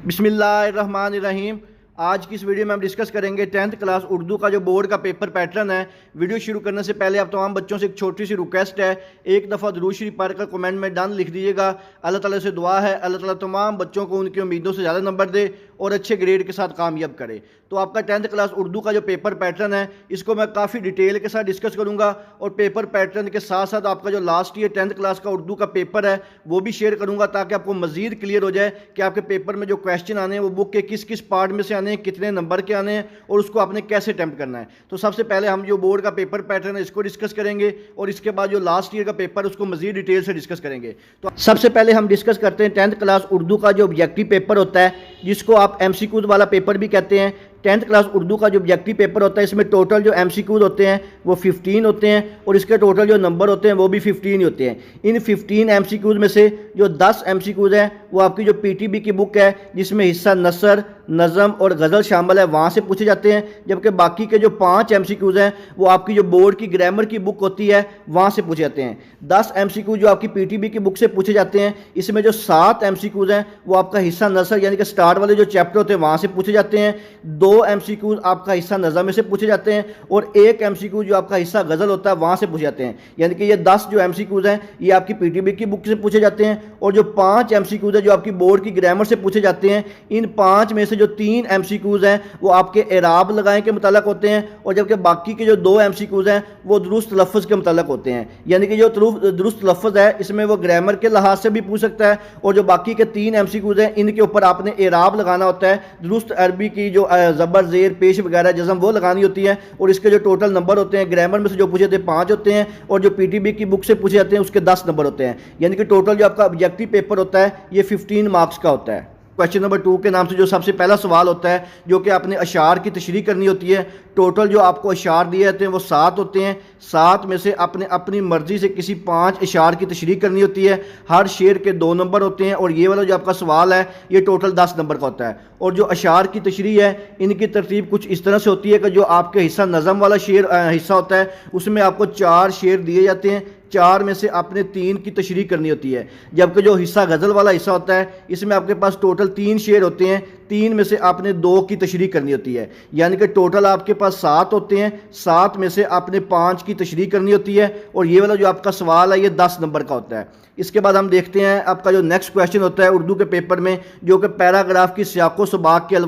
बिस्मिल्लाहिर्रहमानिर्रहीम। आज की इस वीडियो में हम डिस्कस करेंगे 10th क्लास उर्दू का जो बोर्ड का पेपर पैटर्न है। वीडियो शुरू करने से पहले आप तमाम बच्चों से एक छोटी सी रिक्वेस्ट है, एक दफ़ा दुरूद शरीफ पढ़कर कमेंट में डन लिख दीजिएगा। अल्लाह ताला से दुआ है अल्लाह ताला तमाम बच्चों को उनकी उम्मीदों से ज़्यादा नंबर दे और अच्छे ग्रेड के साथ कामयाब करे। तो आपका 10th क्लास उर्दू का जो पेपर पैटर्न है इसको मैं काफ़ी डिटेल के साथ डिस्कस करूँगा और पेपर पैटर्न के साथ साथ आपका जो लास्ट ईयर 10th क्लास का उर्दू का पेपर है वो भी शेयर करूँगा, ताकि आपको मज़ीद क्लियर हो जाए कि आपके पेपर में जो क्वेश्चन आने हैं वो बुक के किस किस पार्ट में से आने हैं, कितने नंबर के आने हैं और उसको आपने कैसे अटेम्प्ट करना है। तो सबसे पहले हम जो बोर्ड का पेपर पैटर्न है इसको डिस्कस करेंगे और इसके बाद जो लास्ट ईयर का पेपर उसको मज़ीद डिटेल से डिस्कस करेंगे। तो सबसे पहले हम डिस्कस करते हैं 10th क्लास उर्दू का जो ऑब्जेक्टिव पेपर होता है, जिसको आप MCQ वाला पेपर भी कहते हैं। 10th क्लास उर्दू का जो ऑब्जेक्टिव पेपर होता है इसमें टोटल जो MCQ होते हैं वो 15 होते हैं और इसके टोटल जो नंबर होते हैं वो भी 15 ही होते हैं। इन 15 MCQ में से जो 10 MCQ हैं वो आपकी जो PTB की बुक है जिसमें हिस्सा नसर, नज़म और गज़ल शामिल है वहाँ से पूछे जाते हैं, जबकि बाकी के जो 5 MCQ हैं वो आपकी जो बोर्ड की ग्रामर की बुक होती है वहाँ से पूछे जाते हैं। 10 MCQ जो आपकी PTB की बुक से पूछे जाते हैं, इसमें जो 7 MCQ हैं वो आपका हिस्सा नसर यानी कि स्टार्ट वाले जो चैप्टर होते हैं वहाँ से पूछे जाते हैं। 2 MCQ आपका हिस्सा नज़म में से पूछे जाते हैं और 1 MCQ जो आपका हिस्सा गज़ल होता है वहाँ से पूछे जाते हैं। यानी कि ये 10 जो MCQ हैं ये आपकी PTB की बुक से पूछे जाते हैं और जो 5 MCQ हैं जो आपकी बोर्ड की ग्रामर से पूछे जाते हैं, इन 5 में से जो 3 MCQs हैं वो आपके एराब लगाए के मुताल्लिक़ होते हैं और जबकि बाकी के जो 2 MCQs हैं वो दुरुस्त लफ्ज़ के मुताल्लिक़ होते हैं। यानी कि जो दुरुस्त लफ्ज़ है इसमें वो ग्रामर के लिहाज से भी पूछ सकता है और जो बाकी के 3 MCQs हैं इनके ऊपर आपने एराब लगाना होता है, दुरुस्त अरबी की जो ज़बर ज़ेर पेश वगैरह जज़म वो लगानी होती है और इसके जो टोटल नंबर होते हैं ग्रामर में से जो पूछे थे 5 होते हैं और जो PTB की बुक से पूछे जाते हैं उसके 10 नंबर होते हैं। यानी कि टोटल जो आपका ऑब्जेक्टिव पेपर होता है ये 15 मार्क्स का होता है। क्वेश्चन नंबर 2 के नाम से जो सबसे पहला सवाल होता है जो कि आपने अशार की तशरीह करनी होती है। टोटल जो आपको अशार दिए जाते हैं वो 7 होते हैं। 7 में से आपने अपनी मर्जी से किसी 5 अशार की तशरीह करनी होती है। हर शेर के 2 नंबर होते हैं और ये वाला जो आपका सवाल है ये टोटल 10 नंबर का होता है। और जो अशार की तशरीह है इनकी तरतीब कुछ इस तरह से होती है कि जो आपके हिस्सा नज़म वाला शेर हिस्सा होता है उसमें आपको 4 शेर दिए जाते हैं, 4 में से आपने 3 की तशरीह करनी होती है। जबकि जो हिस्सा गज़ल वाला हिस्सा होता है इसमें आपके पास टोटल 3 शेर होते हैं, 3 में से आपने 2 की तशरीह करनी होती है। यानी कि टोटल आपके पास 7 होते हैं, 7 में से आपने 5 की तशरीह करनी होती है और ये वाला जो आपका सवाल है ये 10 नंबर का होता है। इसके बाद हम देखते हैं आपका जो नेक्स्ट क्वेश्चन होता है उर्दू के पेपर में, जो कि पैराग्राफ की सियाको सबाक के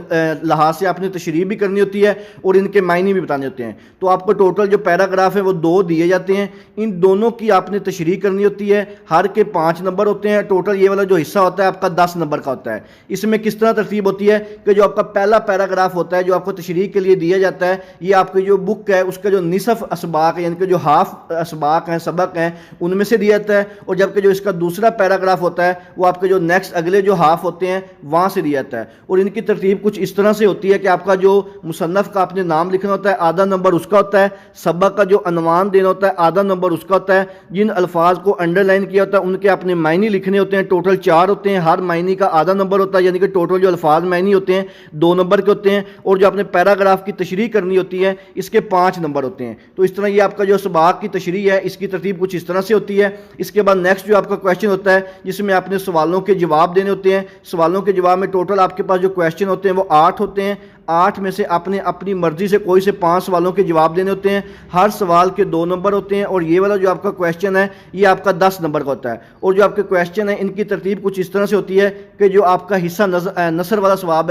लिहाज से आपने तशरीह भी करनी होती है और इनके मायने भी बताने होते हैं। तो आपको टोटल जो पैराग्राफ है वो 2 दिए जाते हैं, इन दोनों की आपने तशरीह करनी होती है। हर के 5 नंबर होते हैं। टोटल ये वाला जो हिस्सा होता है आपका 10 नंबर का होता है। इसमें किस तरह तरतीब होती है कि जो आपका पहला पैराग्राफ होता है जो आपको तशरीह के लिए दिया जाता है, ये आपकी जो बुक है उसका जो निसफ असबाक यानी कि जो हाफ असबाक हैं सबक हैं उनमें से दिया जाता है और जबकि जो इसका दूसरा पैराग्राफ होता है वो आपके जो नेक्स्ट अगले जो हाफ होते हैं वहाँ से दिया जाता है। और इनकी तरतीब कुछ इस तरह से होती है कि आपका जो मुसन्नफ़ का आपने नाम लिखना होता है आधा नंबर उसका होता है, सबक का जो अनवान देना होता है आधा नंबर उसका होता है, जिन अल्फाज को अंडरलाइन किया होता है उनके अपने मायने लिखने होते हैं। टोटल 4 होते हैं, हर मायने का आधा नंबर होता है, यानी कि टोटल जो अल्फाज मायने होते हैं 2 नंबर के होते हैं और जो आपने पैराग्राफ की तशरीह करनी होती है इसके 5 नंबर होते हैं। तो इस तरह ये आपका जो सबाक की तशरीह है इसकी तरतीब कुछ इस तरह से होती है। इसके बाद नेक्स्ट जो आपका क्वेश्चन होता है जिसमें आपने सवालों के जवाब देने होते हैं। सवालों के जवाब में टोटल आपके पास जो क्वेश्चन होते हैं वो 8 होते हैं। 8 में से आपने अपनी मर्जी से कोई से 5 सवालों के जवाब देने होते हैं। हर सवाल के 2 नंबर होते हैं और ये वाला जो आपका क्वेश्चन है ये आपका 10 नंबर का होता है। और जो आपके क्वेश्चन है इनकी तरतीब कुछ इस तरह से होती है कि जो आपका हिस्सा नसर वाला सवाब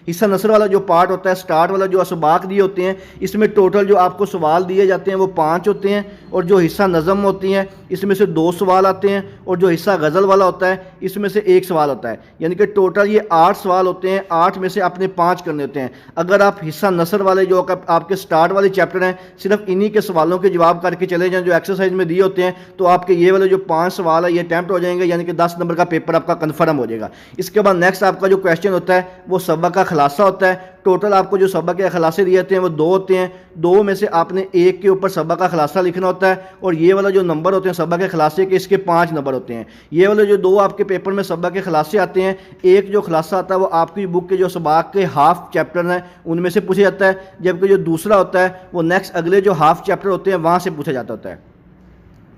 हिस्सा नसर वाला जो पार्ट होता है, स्टार्ट वाला जो असबाक दिए होते हैं, इसमें टोटल जो आपको सवाल दिए जाते हैं वो 5 होते हैं और जो हिस्सा नज़म होती हैं इसमें से 2 सवाल आते हैं और जो हिस्सा गज़ल वाला होता है इसमें से 1 सवाल होता है। यानी कि टोटल ये 8 सवाल होते हैं, 8 में से आपने 5 करने होते हैं। अगर आप हिस्सा नसर वाले जो आपके स्टार्ट वाले चैप्टर हैं सिर्फ इन्हीं के सवालों के जवाब करके चले जाएं जो एक्सरसाइज में दिए होते हैं तो आपके ये वाले जो 5 सवाल है ये अटैम्प्ट हो जाएंगे, यानी कि 10 नंबर का पेपर आपका कन्फर्म हो जाएगा। इसके बाद नेक्स्ट आपका जो क्वेश्चन होता है वो सबक का खुलासा होता है। टोटल आपको जो सबक के खुलासे दिए जाते हैं वो 2 होते हैं, 2 में से आपने 1 के ऊपर सबक का खुलासा लिखना होता है और ये वाला जो नंबर होते हैं सबक के खुलासे के इसके 5 नंबर होते हैं। ये वाले जो 2 आपके पेपर में सबक के खुलासे आते हैं, एक जो खुलासा आता है वो आपकी बुक के जो सबक के हाफ चैप्टर हैं उनमें से पूछा जाता है, जबकि जो दूसरा होता है वो नेक्स्ट अगले जो हाफ चैप्टर होते हैं वहाँ से पूछा जाता होता है।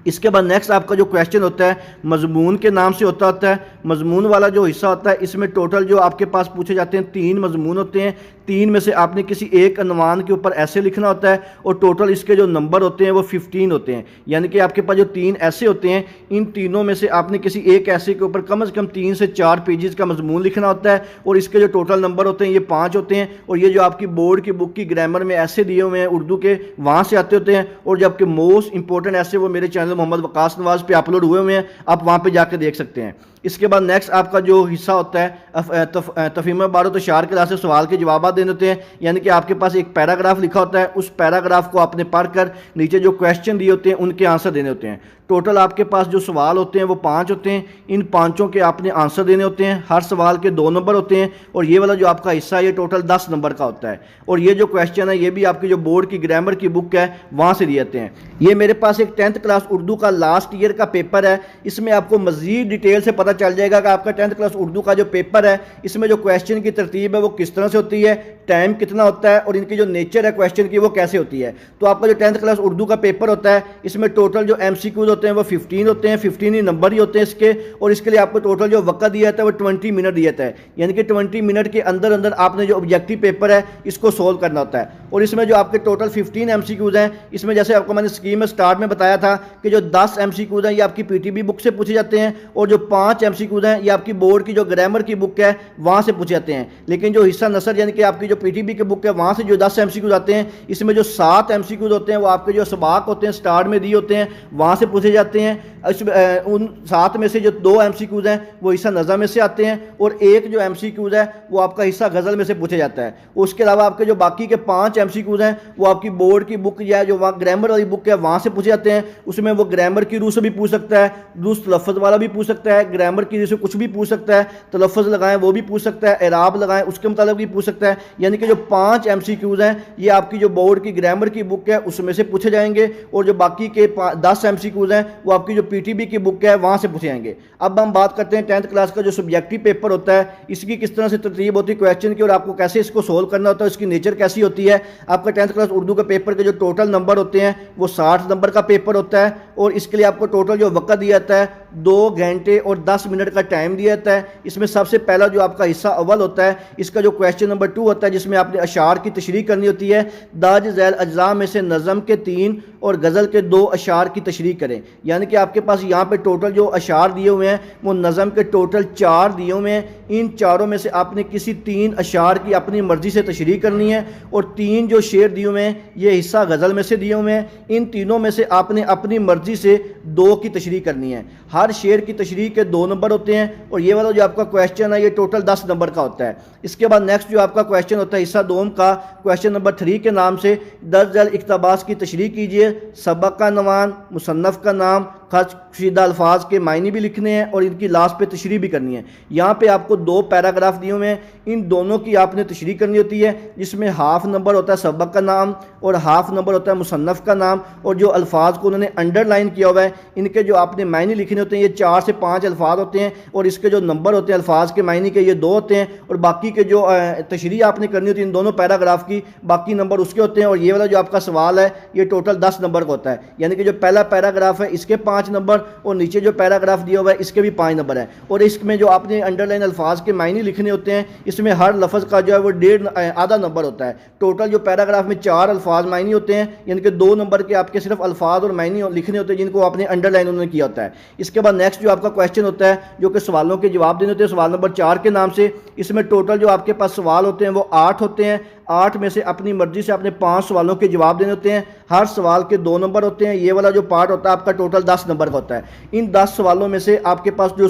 इसके बाद नेक्स्ट आपका जो क्वेश्चन होता है मजमून के नाम से होता है। मजमून वाला जो हिस्सा होता है इसमें टोटल जो आपके पास पूछे जाते हैं 3 मजमून होते हैं। 3 में से आपने किसी एक अनवान के ऊपर ऐसे लिखना होता है और टोटल इसके जो नंबर होते हैं वो 15 होते हैं। यानी कि आपके पास जो 3 ऐसे होते हैं, इन तीनों में से आपने किसी एक ऐसे के ऊपर कम से कम 3 से 4 पेजेस का मजमून लिखना होता है और इसके जो टोटल नंबर होते हैं ये 5 होते हैं। और ये जो आपकी बोर्ड की बुक की ग्रामर में ऐसे दिए हुए हैं उर्दू के, वहाँ से आते होते हैं। और जो आपके मोस्ट इंपॉर्टेंट ऐसे वो मेरे चैनल मोहम्मद वकास नवाज पे अपलोड हुए हुए हैं, आप वहाँ पे जाकर देख सकते हैं। इसके बाद नेक्स्ट आपका जो हिस्सा होता है तफहीम बारत अशार के से सवाल के जवाब देने होते हैं। यानी कि आपके पास एक पैराग्राफ लिखा होता है, उस पैराग्राफ को आपने पढ़कर नीचे जो क्वेश्चन दिए होते हैं उनके आंसर देने होते हैं। टोटल आपके पास जो सवाल होते हैं वो 5 होते हैं। इन 5 के आपने आंसर देने होते हैं। हर सवाल के 2 नंबर होते हैं और ये वाला जो आपका हिस्सा है ये टोटल 10 नंबर का होता है। और ये जो क्वेश्चन है ये भी आपकी जो बोर्ड की ग्रामर की बुक है वहाँ से दिए जाते हैं। ये मेरे पास एक 10th क्लास उर्दू का लास्ट ईयर का पेपर है। इसमें आपको मज़ीद डिटेल से पता चल जाएगा कि आपका 10th क्लास उर्दू का जो पेपर है इसमें जो क्वेश्चन की तरतीब है वो किस तरह से होती है, टाइम कितना होता है और इनकी जो नेचर है क्वेश्चन की वो कैसे होती है। तो आपका जो 10th क्लास उर्दू का पेपर होता है इसमें टोटल जो MCQs होते हैं वो 15 होते हैं। 15 ही नंबर ही होते हैं इसके। और इसके लिए आपको टोटल जो वक्त दिया जाता है वो 20 मिनट दिया जाता है। यानी कि 20 मिनट के अंदर अंदर आपने जो ऑब्जेक्टिव पेपर है इसको सोल्व करना होता है। और इसमें जो आपके टोटल 15 MCQs हैं, इसमें जैसे आपको मैंने स्कीम में स्टार्ट में बताया था कि जो 10 MCQs हैं ये आपकी PTB बुक से पूछे जाते हैं और जो 5 MCQs हैं ये आपकी बोर्ड की जो ग्रामर की बुक है वहाँ से पूछे जाते हैं। लेकिन जो हिस्सा नसर यानी कि आपकी जो PTB की बुक है वहाँ से जो 10 MCQs आते हैं, इसमें जो 7 MCQs होते हैं वो आपके जो सबाक होते हैं स्टार्ट में दिए होते हैं वहाँ से पूछे जाते हैं। उन 7 में से जो 2 MCQs हैं वो हिस्सा नज़म में से आते हैं और एक जो MCQs है वो आपका हिस्सा गज़ल में से पूछे जाता है। उसके अलावा आपके जो बाकी के 5 MCQs हैं वो आपकी बोर्ड की बुक या जो वहाँ ग्रामर वाली बुक है वहाँ से पूछे जाते हैं। उसमें वो ग्रामर की रूह से भी पूछ सकता है, दुरुस्त तलफ़्फ़ुज़ वाला भी पूछ सकता है, ग्रामर की रूह से कुछ भी पूछ सकता है, तलफ़्फ़ुज़ लगाएं वो भी पूछ सकता है, एराब लगाएं उसके मुताबिक भी पूछ सकता है। यानी कि जो 5 MCQs हैं ये आपकी जो बोर्ड की ग्रामर की बुक है उसमें से पूछे जाएंगे और जो बाकी के 10 MCQs हैं वो आपकी जो PTB की बुक है वहाँ से पूछे जाएंगे। अब हम बात करते हैं 10th क्लास का जो सब्जेक्टिव पेपर होता है इसकी किस तरह से तरतीब होती है क्वेश्चन की और आपको कैसे इसको सोल्व करना होता है, इसकी नेचर कैसी होती है। आपका 10th क्लास उर्दू का पेपर के जो टोटल नंबर होते हैं वो 60 नंबर का पेपर होता है और इसके लिए आपको टोटल जो वक्त दिया जाता है 2 घंटे और 10 मिनट का टाइम दिया जाता है। इसमें सबसे पहला जो आपका हिस्सा अव्वल होता है इसका जो क्वेश्चन नंबर 2 होता है जिसमें आपने अशार की तशरीह करनी होती है। दाज झैल अज्जा में से नज़म के 3 और गज़ल के 2 अशार की तशरीह करें। यानी कि आपके पास यहाँ पे टोटल जो अशार दिए हुए हैं वो नज़म के टोटल 4 दिए हुए हैं। इन चारों में से आपने किसी 3 अशार की अपनी मर्ज़ी से तशरीह करनी है और 3 जो शेर दिए हुए हैं ये हिस्सा गज़ल में से दिए हुए हैं। इन तीनों में से आपने अपनी मर्ज़ी से 2 की तशरीह करनी है। हर शेर की तशरीह के 2 नंबर होते हैं और ये वाला जो आपका क्वेश्चन है ये टोटल 10 नंबर का होता है। इसके बाद नेक्स्ट जो आपका क्वेश्चन होता है हिस्सा 2 का क्वेश्चन नंबर 3 के नाम से दर्ज अल इक़्तिबास की तशरीह कीजिए। सबक का नवान, मुसन्नफ़ का नाम, खर्चशीदा अल्फाज के मायने भी लिखने हैं और इनकी लास्ट पे तशरीह भी करनी है। यहाँ पे आपको 2 पैराग्राफ दिए हुए हैं, इन दोनों की आपने तशरीह करनी होती है जिसमें हाफ नंबर होता है सबक का नाम और हाफ नंबर होता है मुसन्नफ़ का नाम और जो अल्फाज को उन्होंने अंडरलाइन किया हुआ है इनके जो आपने मायने लिखने होते हैं ये 4 से 5 अल्फाज होते हैं और इसके जो नंबर होते हैं अल्फाज के मायने के ये 2 होते हैं और बाकी के जो तशरीह आपने करनी होती है इन दोनों पैराग्राफ की बाकी नंबर उसके होते हैं। और ये वाला जो आपका सवाल है ये टोटल 10 नंबर का होता है। यानी कि जो पहला पैराग्राफ है इसके 5 नंबर और नीचे जो पैराग्राफ दिया हुआ है इसके भी 5 नंबर है। और इसमें जो आपने अंडरलाइन अल्फाज के मायने लिखने होते हैं इसमें हर लफ्ज़ का जो है वो 1.5 आधा नंबर होता है। टोटल जो पैराग्राफ में 4 अल्फाज मायने होते हैं यानी कि 2 नंबर के आपके सिर्फ अल्फाज और मायने लिखने होते हैं जिनको आपने अंडरलाइन उन्होंने किया होता है। इसके बाद नेक्स्ट जो आपका क्वेश्चन होता है जो कि सवालों के जवाब देने होते हैं सवाल नंबर 4 के नाम से। इसमें टोटल जो आपके पास सवाल होते हैं वो 8 होते हैं। 8 में से अपनी मर्जी से अपने 5 सवालों के जवाब देने होते हैं। हर सवाल के 2 नंबर होते हैं। ये वाला जो पार्ट होता है आपका टोटल 10 नंबर का होता है। इन 10 सवालों में से आपके पास जो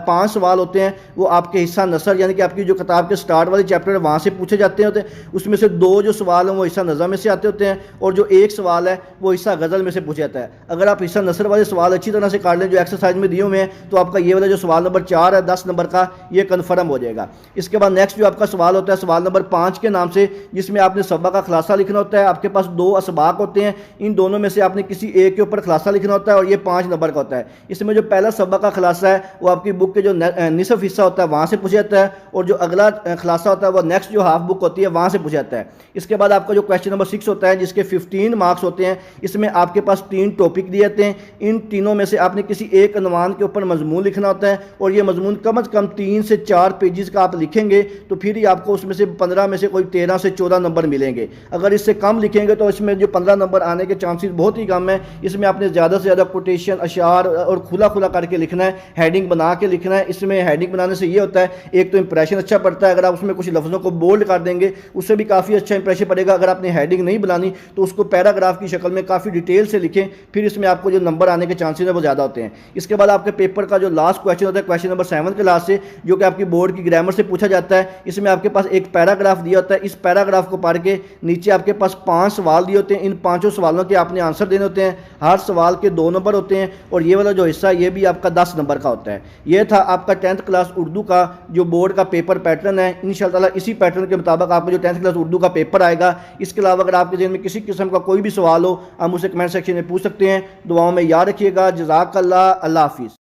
5 सवाल होते हैं वो आपके हिस्सा नसर यानी कि आपकी जो किताब के स्टार्ट वाले चैप्टर है वहाँ से पूछे जाते होते हैं। उसमें से 2 जो सवाल हैं वो हिस्सा नज़म में से आते होते हैं और जो 1 सवाल है वो हिस्सा गज़ल में से पूछा जाता है। अगर आप हिस्सा नसर वाले सवाल अच्छी तरह से काट लें जो एक्सरसाइज में दिए हुए हैं तो आपका ये वाला जो सवाल नंबर 4 है 10 नंबर का ये कन्फर्म हो जाएगा। इसके बाद नेक्स्ट जो आपका सवाल होता है सवाल नंबर 5 के नाम से जिसमें आपने सबा का खुलासा लिखना होता है। आपके पास 2 असबाक होते हैं, इन दोनों में से आपने किसी एक के ऊपर खुलासा लिखना होता है और ये 5 नंबर का होता है। इसमें जो पहला सबा का खुलासा है वो आपकी बुक के जो निसफ हिस्सा होता है वहाँ से पूछा जाता है, और जो अगला खुलासा होता है वो नेक्स्ट जो हाफ बुक होती है वहाँ से पूछा जाता है। इसके बाद आपका जो क्वेश्चन नंबर 6 होता है जिसके 15 मार्क्स होते हैं, इसमें आपके पास 3 टॉपिक दिए जाते हैं। इन तीनों में से आपने किसी एक अनवान के ऊपर मजमून लिखना होता है, और ये मजमून कम अज़ कम 3 से 4 पेजेस का आप लिखेंगे तो फिर ही आपको उसमें से 15 में से कोई 13 से 14 नंबर मिलेंगे। अगर इससे कम लिखेंगे तो इसमें जो 15 नंबर आने के चांसेस बहुत ही कम है। इसमें आपने ज़्यादा से ज़्यादा कोटेशन, अशार और खुला खुला करके लिखना है, हेडिंग बना के लिखना है। इसमें हेडिंग बनाने से ये होता है, एक तो इंप्रेशन अच्छा पड़ता है, अगर आप उसमें कुछ लफ्ज़ों को बोल्ड कर देंगे उससे भी काफ़ी अच्छा इंप्रेशन पड़ेगा। अगर आपने हेडिंग नहीं बनानी तो उसको पैराग्राफ की शक्ल में काफ़ी डिटेल से लिखें, फिर इसमें आपको जो नंबर आने के चांसेस है वो ज़्यादा होते हैं। इसके बाद आपके पेपर का जो लास्ट क्वेश्चन होता है, क्वेश्चन नंबर 7 के लास्ट से, जो कि आपकी बोर्ड की ग्रामर से पूछा जाता है। इसमें आपके पास एक पैराग्राफ दिया होता है, इस पैराग्राफ को पढ़ के नीचे आपके पास 5 सवाल दिए होते हैं। इन 5 सवालों के आपने आंसर देने होते हैं। हर सवाल के 2 नंबर होते हैं, और ये वाला जो हिस्सा ये भी आपका 10 नंबर का होता है। ये था आपका 10th क्लास उर्दू का जो बोर्ड का पेपर पैटर्न है। इंशाअल्लाह ताला इसी पैटर्न के मुताबिक आपको जो 10th क्लास उर्दू का पेपर आएगा। इसके अलावा अगर आपके ज़हन में किसी किस्म का कोई भी सवाल हो, आप मुझसे कमेंट सेक्शन में पूछ सकते हैं। दुआओं में याद रखिएगा। जज़ाकल्लाह। अल्लाह हाफिज़।